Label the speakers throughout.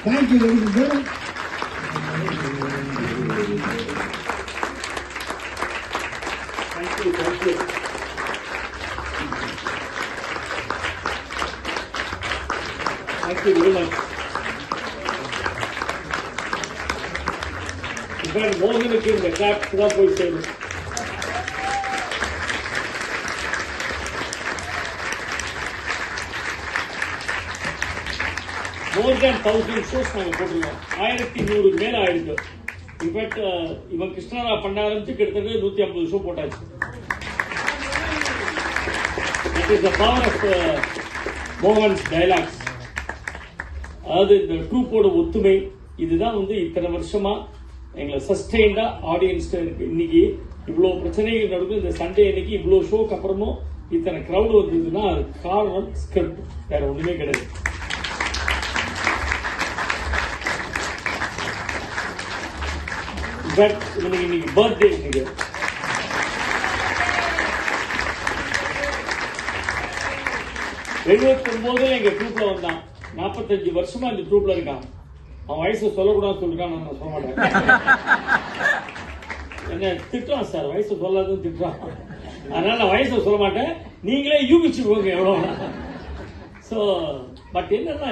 Speaker 1: Thank you, ladies and gentlemen.
Speaker 2: Thank you. Thank you very much. மோகனுக்கு இந்த claps தான் போய் சேரும். More than 1000 shows நாங்கள் போட்டிருக்கோம். 1100 மேல ஆயிருக்கு. இன்ஃபேக்ட் இவன் கிருஷ்ணரா பண்ண ஆரம்பிச்சு கிட்டத்தட்ட 150 ஷோ போட்டாச்சு. That is the power of Mohan's dialogues. அதாவது இந்த ட்ரூப்போட ஒத்துமை இதுதான் இத்தனை வருஷமா எங்களை சஸ்டெயின்டா ஆடியன்ஸ் இருக்கு. இன்னைக்கு இவ்வளவு பிரச்சனைகள் நடக்கும். இந்த சண்டே அன்னைக்கு இவ்வளவு ஷோக்கு அப்புறமும் இத்தனை கிரௌட் வந்ததுன்னா அது காரணம் ஸ்கிரிப்ட், வேற ஒண்ணுமே கிடையாது. இன்னைக்கு பர்த்டே. இன்னைக்கு 79 எங்க ட்ரூப்ல வந்தான். 45 வருஷமா இந்த ட்ரூப்ல இருக்கான். அவன் வயசு சொல்லக்கூடாது சொல்லிருக்கான். நான் சொல்ல மாட்டேன். என்ன திட்டுறான் சார், வயசு சொல்லாதுன்னு திட்டுறான். அதனால நான் வயசை சொல்ல மாட்டேன். நீங்களே யூகிச்சுக்கோங்க எவ்வளவு. ஸோ பட் என்னன்னா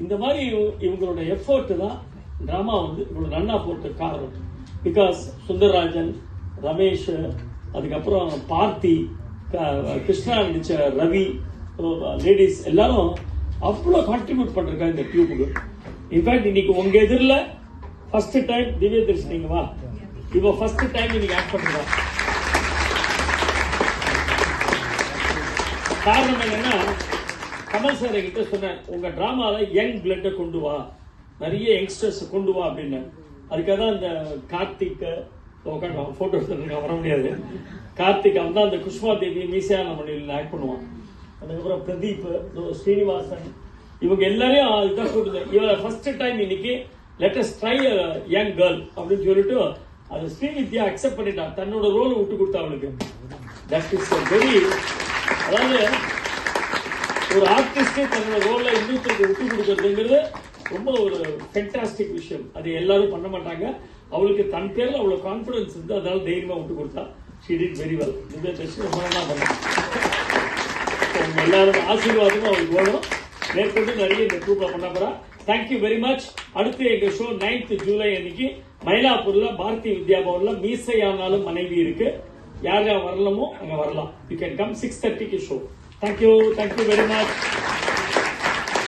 Speaker 2: இந்த மாதிரி இவங்களோட எஃபர்ட் தான் டிராமா இவ்வளவு நன்னா போட்டு காரணம். பிகாஸ் சுந்தரராஜன், ரமேஷ், அதுக்கப்புறம் பார்த்தி, கிருஷ்ணா நடிச்ச ரவி, லேடிஸ் எல்லாரும் அவ்வளவு கான்ட்ரிபியூட் பண்ணிருக்காங்க இந்த டியூபுக்கு. இன்ஃபேக்ட் இன்னைக்கு உங்க எதிரில் ஃபர்ஸ்ட் டைம் திவ்ய தரிசனிங்க வா, இவ ஃபர்ஸ்ட் டைம் இன்னைக்கு ஆக்ட் பண்றா. காரணம் என்னன்னா கமல் சார் என்கிட்ட சொன்ன உங்க டிராமால யங் பிளட்டை கொண்டு வா, நிறைய யங்ஸ்டர்ஸ் கொண்டு வா அப்படின்னு. அதுக்காக தான் இந்த கார்த்திக் போட்டோ எடுத்துருக்க வர முடியாது. கார்த்திக் அவன் தான் அந்த குஷ்மா தேவி மீசையான மொழியில் ஆக்ட் பண்ணுவான். அதுக்கப்புறம் பிரதீப், ஸ்ரீனிவாசன், இவங்க எல்லாரையும் இதுதான் சொல்லுது. இவ ஃபர்ஸ்ட் டைம் இன்னைக்கு let us try young girl அப்படின்னு சொல்லிட்டு அது ஸ்ரீவித்யா அக்செப்ட் பண்ணிட்டா. தன்னோட ரோலை விட்டு கொடுத்தா அவளுக்கு. தட் இஸ் வெரி, அதாவது ஒரு ஆர்டிஸ்டே தன்னோட ரோலை இன்னொருத்தருக்கு விட்டு கொடுக்கறதுங்கிறது ரொம்ப ஒரு ஃபென்டாஸ்டிக் விஷயம். அது எல்லாரும் பண்ண மாட்டாங்க. அவளுக்கு தன் பேர்ல அவ்வளவு கான்பிடன்ஸ் இருந்து அதனால தைரியமா விட்டு கொடுத்தா. She did very well. இந்த டெஸ்ட் ரொம்ப நல்லா பண்ணாங்க. உங்க எல்லாரும் ஆசீர்வாதமும் அவளுக்கு வேணும். மேற்கொண்டு நிறைய இந்த ட்ரூப்ல பண்ண போறா. Thank you very much. அடுத்து எங்க ஷோ 9th ஜூலை அன்னைக்கு மயிலாப்பூர்ல பாரதி வித்யா பவன்ல மீசையானாலும் மனைவி இருக்கு. யார் யார் வரலாமோ அங்க வரலாம். You can come 6:30 show. Thank you very much.